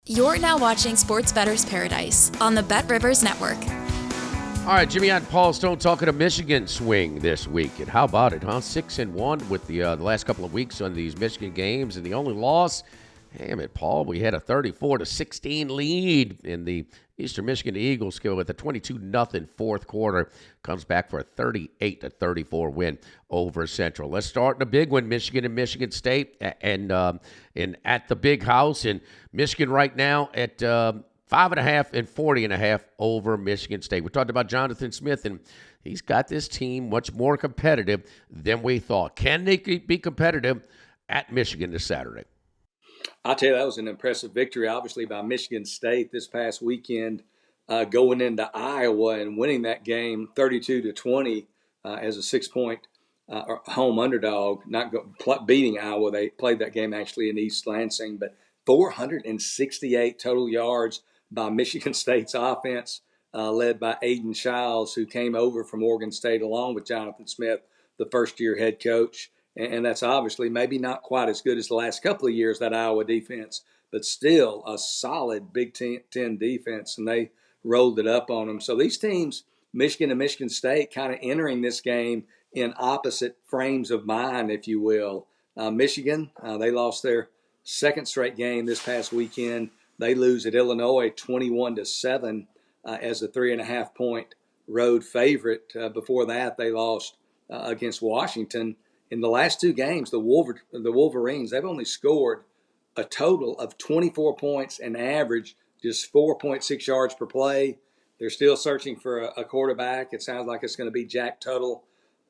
You're now watching Sports Bettor's Paradise on the Bet Rivers Network. All right, Jimmy and Paul Stone talking a Michigan swing this week. And how about it, huh? 6-1 with the last couple of weeks on these Michigan games. And the only loss, damn it, Paul, we had a 34-16 lead in the Eastern Michigan Eagles with a 22-0 fourth quarter. Comes back for a 38-34 win over Central. Let's start in a big one, Michigan and Michigan State. And at the big house in Michigan right now at 5.5 and 40.5 over Michigan State. We talked about Jonathan Smith, and he's got this team much more competitive than we thought. Can they be competitive at Michigan this Saturday? I'll tell you, that was an impressive victory, obviously, by Michigan State this past weekend, going into Iowa and winning that game 32-20 as a 6-point home underdog, beating Iowa. They played that game actually in East Lansing, but 468 total yards by Michigan State's offense, led by Aiden Shiles, who came over from Oregon State along with Jonathan Smith, the first-year head coach. And that's obviously maybe not quite as good as the last couple of years, that Iowa defense, but still a solid Big Ten defense, and they rolled it up on them. So these teams, Michigan and Michigan State, kind of entering this game in opposite frames of mind, if you will. Michigan, they lost their second straight game this past weekend. They lose at Illinois 21-7 as a 3.5-point road favorite. Before that, they lost against Washington. In the last two games, the Wolverines, they've only scored a total of 24 points and average just 4.6 yards per play. They're still searching for a quarterback. It sounds like it's going to be Jack Tuttle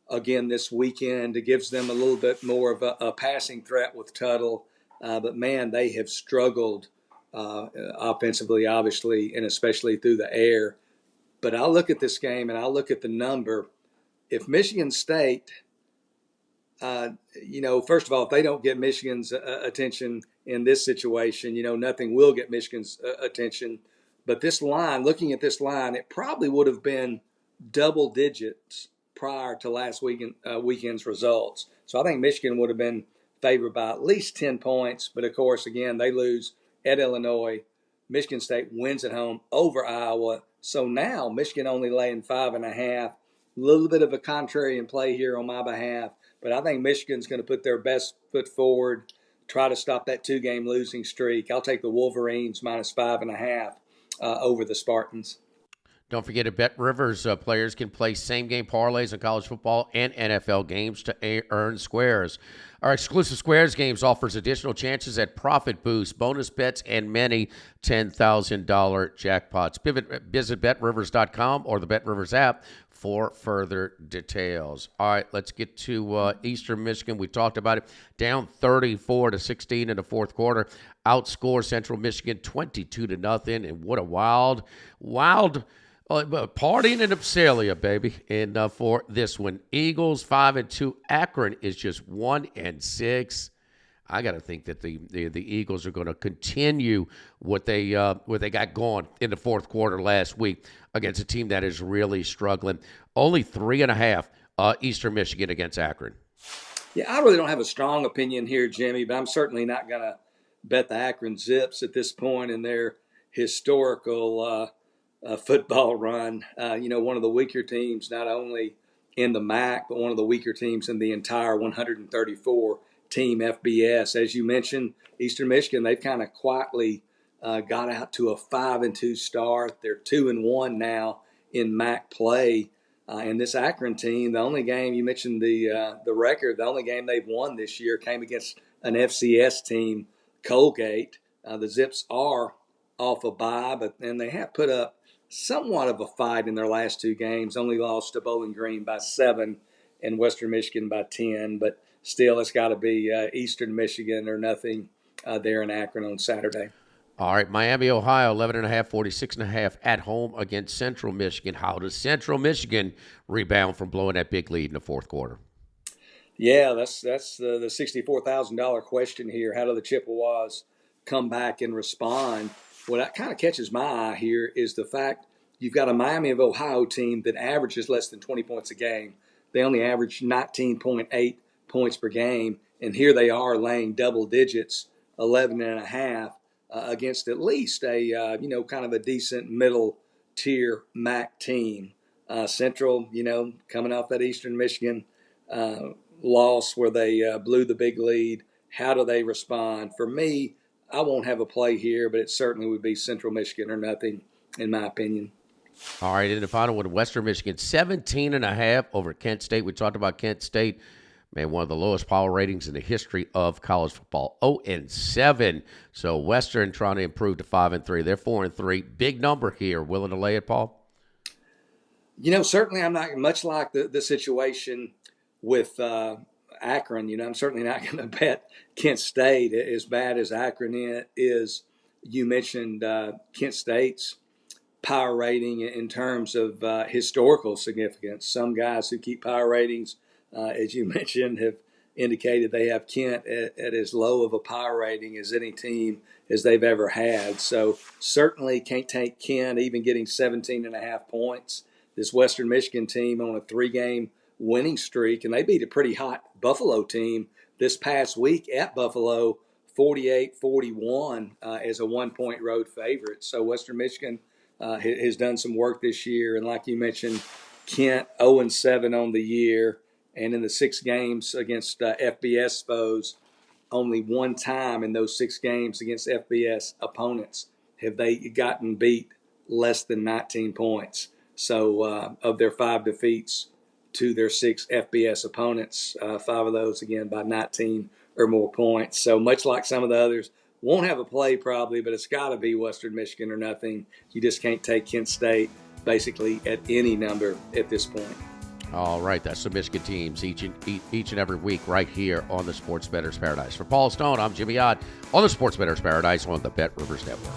again this weekend. It gives them a little bit more of a passing threat with Tuttle. But, man, they have struggled offensively, obviously, and especially through the air. But I'll look at this game and I'll look at the number. If Michigan State, first of all, if they don't get Michigan's attention in this situation, nothing will get Michigan's attention. But this line, looking at this line, it probably would have been double digits prior to last weekend's results. So I think Michigan would have been favored by at least 10 points. But, of course, again, they lose at Illinois. Michigan State wins at home over Iowa. So now Michigan only laying 5.5. A little bit of a contrarian play here on my behalf. But I think Michigan's going to put their best foot forward, try to stop that two-game losing streak. I'll take the Wolverines minus 5.5 over the Spartans. Don't forget, at Bet Rivers, players can play same-game parlays in college football and NFL games to earn squares. Our exclusive Squares games offers additional chances at profit boosts, bonus bets, and many $10,000 jackpots. Visit BetRivers.com or the Bet Rivers app for further details. All right, let's get to Eastern Michigan. We talked about it. Down 34-16 in the fourth quarter. Outscore Central Michigan 22-0. And what a wild partying in Upsalia, baby. And for this one, Eagles 5-2. Akron is just 1-6. I got to think that the Eagles are going to continue what they got going in the fourth quarter last week against a team that is really struggling. Only 3.5 Eastern Michigan against Akron. Yeah, I really don't have a strong opinion here, Jimmy, but I'm certainly not going to bet the Akron Zips at this point in their historical football run. One of the weaker teams, not only in the MAC, but one of the weaker teams in the entire 134 team FBS. As you mentioned, Eastern Michigan, they've kind of quietly got out to a 5-2 start. They're 2-1 now in MAC play. And this Akron team, the only game, you mentioned the record, the only game they've won this year came against an FCS team, Colgate. The Zips are off a bye, and they have put up somewhat of a fight in their last two games. Only lost to Bowling Green by 7 and Western Michigan by 10. But still, it's got to be Eastern Michigan or nothing there in Akron on Saturday. All right, Miami, Ohio, 11.5, 46.5 at home against Central Michigan. How does Central Michigan rebound from blowing that big lead in the fourth quarter? Yeah, that's the $64,000 question here. How do the Chippewas come back and respond? What kind of catches my eye here is the fact you've got a Miami of Ohio team that averages less than 20 points a game. They only average 19.8 points per game, and here they are laying double digits, 11.5. against at least a kind of a decent middle tier MAC team. Central, coming off that Eastern Michigan loss where they blew the big lead. How do they respond? For me, I won't have a play here, but it certainly would be Central Michigan or nothing, in my opinion. All right, in the final with Western Michigan, 17.5 over Kent State. We talked about Kent State, man, one of the lowest power ratings in the history of college football, 0-7. So Western trying to improve to 5-3. They're 4-3. Big number here. Willing to lay it, Paul? Certainly I'm not much like the situation with Akron. I'm certainly not going to bet Kent State as bad as Akron is. You mentioned Kent State's power rating in terms of historical significance. Some guys who keep power ratings, as you mentioned, have indicated they have Kent at as low of a power rating as any team as they've ever had. So certainly can't take Kent even getting 17.5 points. This Western Michigan team on a 3-game winning streak, and they beat a pretty hot Buffalo team this past week at Buffalo, 48-41 as a 1-point road favorite. So Western Michigan has done some work this year. And like you mentioned, Kent 0-7 on the year. And in the 6 games against FBS foes, only one time in those 6 games against FBS opponents have they gotten beat less than 19 points. So of their 5 defeats to their 6 FBS opponents, 5 of those, again, by 19 or more points. So much like some of the others, won't have a play probably, but it's got to be Western Michigan or nothing. You just can't take Kent State basically at any number at this point. All right, that's the Michigan teams each and every week right here on the Sports Bettor's Paradise. For Paul Stone, I'm Jimmy Ott on the Sports Bettor's Paradise on the Bet Rivers Network.